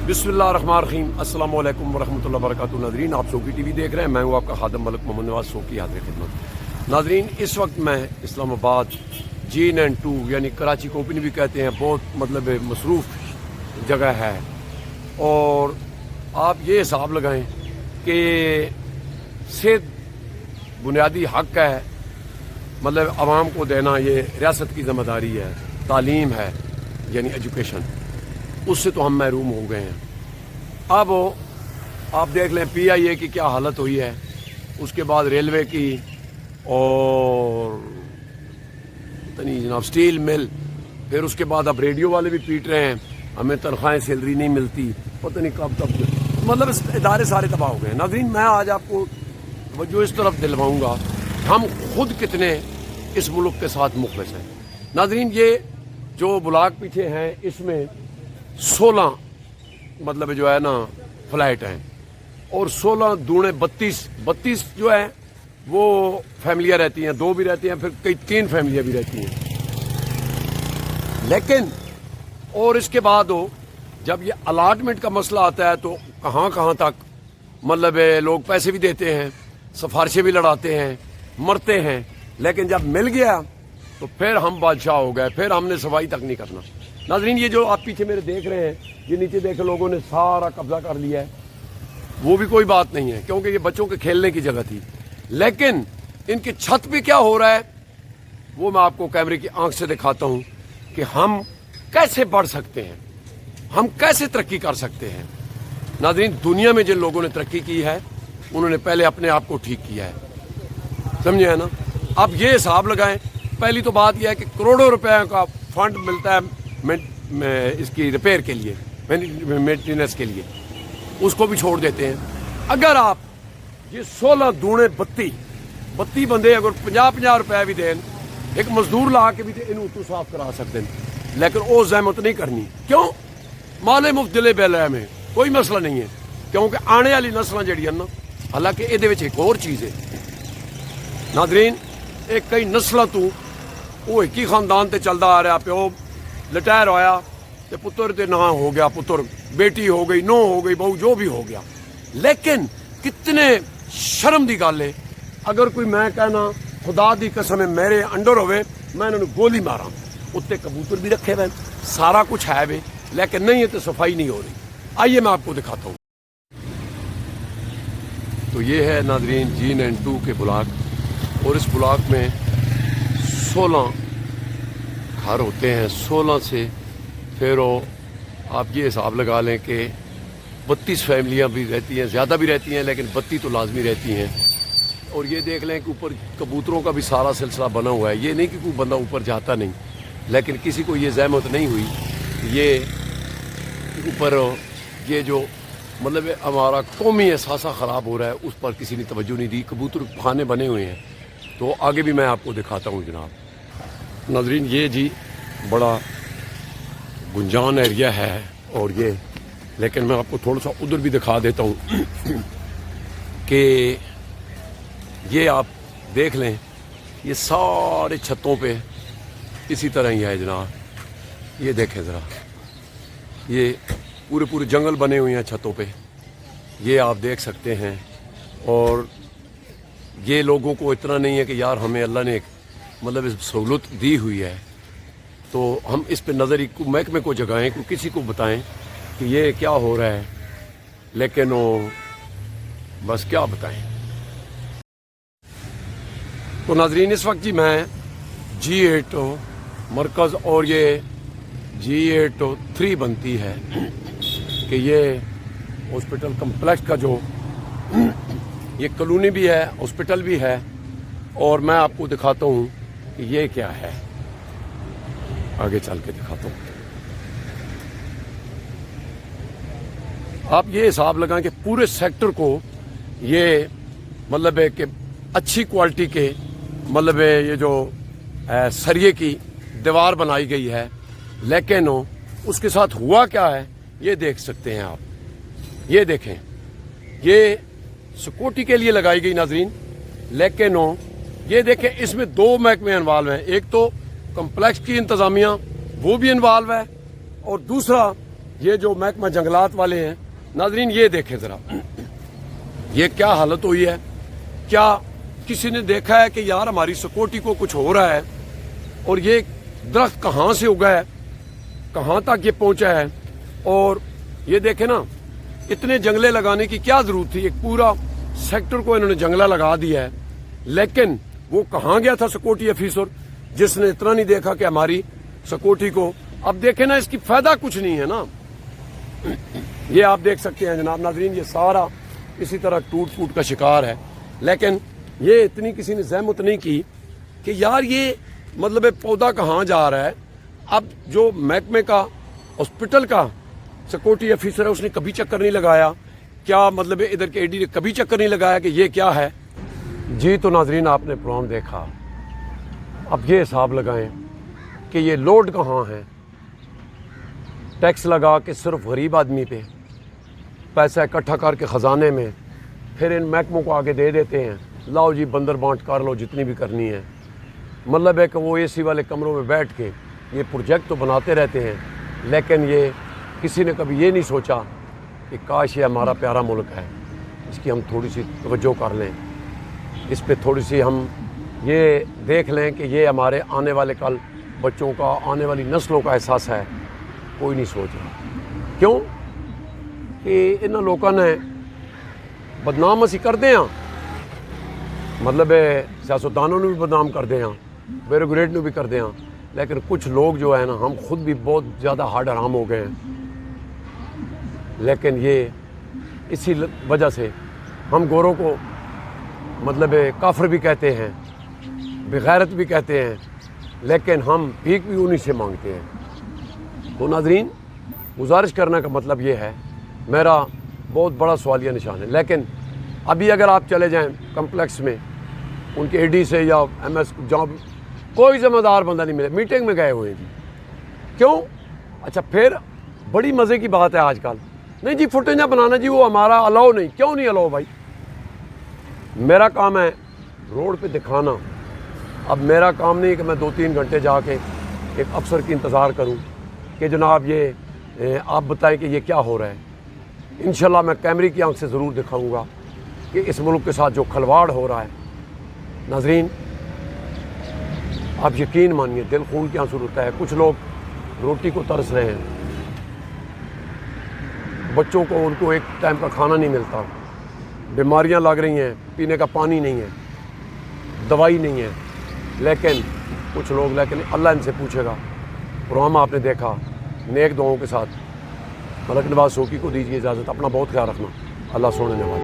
बिस्मिल्लाहिर्रहमानिर्रहीम अस्सलाम वालेकुम वरहमतुल्लाहि वबरकातुहू। नाज़रीन, आप सोकी टीवी देख रहे हैं। मैं हूँ आपका खादम मलिक मोहम्मद नवाज सोकी, हाज़िर खिदमत। नाज़रीन, इस वक्त मैं इस्लामाबाद GN2 यानी कराची को भी कहते हैं, बहुत मतलब मसरूफ़ जगह है। और आप ये हिसाब लगाएं कि सेहत बुनियादी हक है, मतलब आवाम को देना ये रियासत की ज़िम्मेदारी है। तालीम है यानी एजुकेशन, उससे तो हम महरूम हो गए हैं। अब आप देख लें PIA की क्या हालत हुई है, उसके बाद रेलवे की, और तनी जनाब स्टील मिल, फिर उसके बाद अब रेडियो वाले भी पीट रहे हैं, हमें तनख्वाहें सैलरी नहीं मिलती, पता नहीं कब तक, मतलब इस इदारे सारे तबाह हो गए। नाज़रीन, मैं आज आपको जो इस तरफ दिलवाऊंगा, हम खुद कितने इस मुल्क के साथ मुखलिस हैं। नाज़रीन, ये जो ब्लॉक पीछे हैं, इसमें 16 मतलब जो है ना फ्लैट हैं, और 16 दूने 32 जो है वो फैमिलियाँ रहती हैं, 2 भी रहती हैं, फिर कई 3 फैमिलियाँ भी रहती हैं। लेकिन और इसके बाद हो जब ये अलाटमेंट का मसला आता है तो कहाँ तक मतलब लोग पैसे भी देते हैं, सिफारिशें भी लड़ाते हैं, मरते हैं, लेकिन जब मिल गया तो फिर हम बादशाह हो गए, फिर हमने सफाई तक नहीं करना। नाज़रीन, ये जो आप पीछे मेरे देख रहे हैं, ये नीचे देख लोगों ने सारा कब्जा कर लिया है, वो भी कोई बात नहीं है क्योंकि ये बच्चों के खेलने की जगह थी। लेकिन इनकी छत पे क्या हो रहा है वो मैं आपको कैमरे की आंख से दिखाता हूं कि हम कैसे बढ़ सकते हैं, हम कैसे तरक्की कर सकते हैं। नाज़रीन, दुनिया में जिन लोगों ने तरक्की की है उन्होंने पहले अपने आप को ठीक किया है, समझे है ना। अब ये हिसाब लगाएं, पहली तो बात यह है कि करोड़ों रुपए का फंड मिलता है इसकी रिपेयर के लिए, मेंटेनेंस के लिए, उसको भी छोड़ देते हैं। अगर आप ये 16 दूने 32 बंदे अगर 50 रुपए भी दें, एक मजदूर ला के भी इन तो साफ करा सकते हैं, लेकिन वो जहमत नहीं करनी। क्यों? माले मुफ्त दिले बेले में कोई मसला नहीं है, क्योंकि आने वाली नस्ल जड़ियां ना, हालांकि ये एक और चीज़ है नाज़रीन, एक कई नस्ल तू वो एक ही खानदान ते चलता आ रहा, प्यो रिटायर होया ते पुत्र ते ना हो गया, पुत्र बेटी हो गई, नो हो गई, बहू जो भी हो गया। लेकिन कितने शर्म दी गल है अगर कोई मैं कहना खुदा दी कसम मेरे अंडर होवे, मैं इन्होंने गोली मारा, उत्ते कबूतर भी रखे हुए, सारा कुछ है वे, लेकिन नहीं है तो सफाई नहीं हो रही। आइए मैं आपको दिखाता हूँ। तो ये है नाज़रीन GN2 के ब्लॉक, और इस ब्लॉक में 16 घर होते हैं। 16 से फिर आप ये हिसाब लगा लें कि 32 फैमिलियाँ भी रहती हैं, ज़्यादा भी रहती हैं, लेकिन 32 तो लाजमी रहती हैं। और ये देख लें कि ऊपर कबूतरों का भी सारा सिलसिला बना हुआ है। ये नहीं कि कोई बंदा ऊपर जाता नहीं, लेकिन किसी को ये ज़हमत नहीं हुई, ये ऊपर ये जो मतलब हमारा कौमी एहसासा ख़राब हो रहा है उस पर किसी ने तवज्जो नहीं दी। कबूतर खाने बने हुए हैं, तो आगे भी मैं आपको दिखाता हूँ जनाब। नाज़रीन, ये जी बड़ा गुंजान एरिया है, और ये लेकिन मैं आपको थोड़ा सा उधर भी दिखा देता हूँ कि ये आप देख लें, ये सारे छतों पे इसी तरह ही है जनाब। ये देखें ज़रा, ये पूरे जंगल बने हुए हैं छतों पे, ये आप देख सकते हैं। और ये लोगों को इतना नहीं है कि यार हमें अल्लाह ने मतलब इस सहूलत दी हुई है, तो हम इस पे नज़र महकमे को जगाएं, को किसी को बताएं कि ये क्या हो रहा है, लेकिन वो बस क्या बताएं। तो नाज़रीन, इस वक्त जी मैं G8 मरकज़, और ये G8-3 बनती है कि ये हॉस्पिटल कम्प्लेक्स का जो ये कॉलोनी भी है, हॉस्पिटल भी है, और मैं आपको दिखाता हूँ कि ये क्या है, आगे चल के दिखाता हूँ। आप ये हिसाब लगाएं कि पूरे सेक्टर को ये मतलब है कि अच्छी क्वालिटी के मतलब ये जो सरिये की दीवार बनाई गई है, लेकिन उसके साथ हुआ क्या है ये देख सकते हैं आप। ये देखें, ये सिक्योरिटी के लिए लगाई गई नाज़रीन, लेकिन ये देखें इसमें 2 महकमे इन्वॉल्व हैं। एक तो कम्प्लेक्स की इंतज़ामिया वो भी इन्वॉल्व है, और दूसरा یہ جو محکمہ جنگلات والے ہیں ناظرین، یہ دیکھیں ذرا، یہ کیا حالت ہوئی ہے. کیا کسی نے دیکھا ہے کہ یار ہماری سکوٹی کو کچھ ہو رہا ہے اور یہ درخت کہاں سے اگا ہے، کہاں تک یہ پہنچا ہے. اور یہ دیکھیں نا، اتنے جنگلے لگانے کی کیا ضرورت تھی؟ ایک پورا سیکٹر کو انہوں نے جنگلہ لگا دیا ہے. لیکن وہ کہاں گیا تھا سکوٹی افیسر جس نے اتنا نہیں دیکھا کہ ہماری سکوٹی کو، اب دیکھیں نا، اس کی فائدہ کچھ نہیں ہے نا. یہ آپ دیکھ سکتے ہیں جناب ناظرین، یہ سارا اسی طرح ٹوٹ پھوٹ کا شکار ہے. لیکن یہ اتنی کسی نے زحمت نہیں کی کہ یار یہ مطلب پودا کہاں جا رہا ہے. اب جو محکمے کا ہاسپٹل کا سکیورٹی افیسر ہے اس نے کبھی چکر نہیں لگایا. کیا مطلب ادھر کے AD نے کبھی چکر نہیں لگایا کہ یہ کیا ہے. جی تو ناظرین، آپ نے پروگرام دیکھا، اب یہ حساب لگائیں کہ یہ لوڈ کہاں ہے. ٹیکس لگا کے صرف غریب آدمی پہ پیسہ اکٹھا کر کے خزانے میں پھر ان محکموں کو آگے دے دیتے ہیں، لاؤ جی بندر بانٹ کر لو جتنی بھی کرنی ہے. مطلب ہے کہ وہ AC والے کمروں میں بیٹھ کے یہ پروجیکٹ تو بناتے رہتے ہیں، لیکن یہ کسی نے کبھی یہ نہیں سوچا کہ کاش یہ ہمارا پیارا ملک ہے، اس کی ہم تھوڑی سی توجہ کر لیں، اس پہ تھوڑی سی ہم یہ دیکھ لیں کہ یہ ہمارے آنے والے کل بچوں کا، آنے والی نسلوں کا احساس ہے. کوئی نہیں سوچ رہا. کیوں کہ انہاں لوگوں نے بدنام اسی کر دے ہاں، مطلب سیاستدانوں نے بھی بدنام کر دے ہاں، بیوروکریٹ نے بھی کر دے ہاں. لیکن کچھ لوگ جو ہے نا، ہم خود بھی بہت زیادہ ہارڈ حرام ہو گئے ہیں. لیکن یہ اسی وجہ سے ہم گوروں کو مطلب کافر بھی کہتے ہیں، بغیرت بھی کہتے ہیں، لیکن ہم بھیک بھی انہی سے مانگتے ہیں. تو ناظرین، گزارش کرنے کا مطلب یہ ہے، میرا بہت بڑا سوالیہ نشان ہے. لیکن ابھی اگر آپ چلے جائیں کمپلیکس میں، ان کے AD سے یا MS جہاں کوئی ذمہ دار بندہ نہیں ملے، میٹنگ میں گئے ہوئے ہیں. کیوں؟ اچھا پھر بڑی مزے کی بات ہے آج کل، نہیں جی فوٹیج نہ بنانا جی، وہ ہمارا الاؤ نہیں. کیوں نہیں الاؤ بھائی؟ میرا کام ہے روڈ پہ دکھانا. اب میرا کام نہیں کہ میں 2-3 گھنٹے جا کے ایک افسر کی انتظار کروں کہ جناب یہ آپ بتائیں کہ یہ کیا ہو رہا ہے. انشاءاللہ میں کیمرے کی آنکھ سے ضرور دکھاؤں گا کہ اس ملک کے ساتھ جو کھلواڑ ہو رہا ہے. ناظرین، آپ یقین مانیے دل خون کی آنسو ہوتا ہے. کچھ لوگ روٹی کو ترس رہے ہیں، بچوں کو ان کو ایک ٹائم کا کھانا نہیں ملتا، بیماریاں لگ رہی ہیں، پینے کا پانی نہیں ہے، دوائی نہیں ہے. لیکن کچھ لوگ، لیکن اللہ ان سے پوچھے گا. پروگرام آپ نے دیکھا، نیک دعاؤں کے ساتھ ملک نواز سوکی کو دیجیے اجازت. اپنا بہت خیال رکھنا. اللہ سونے نواز.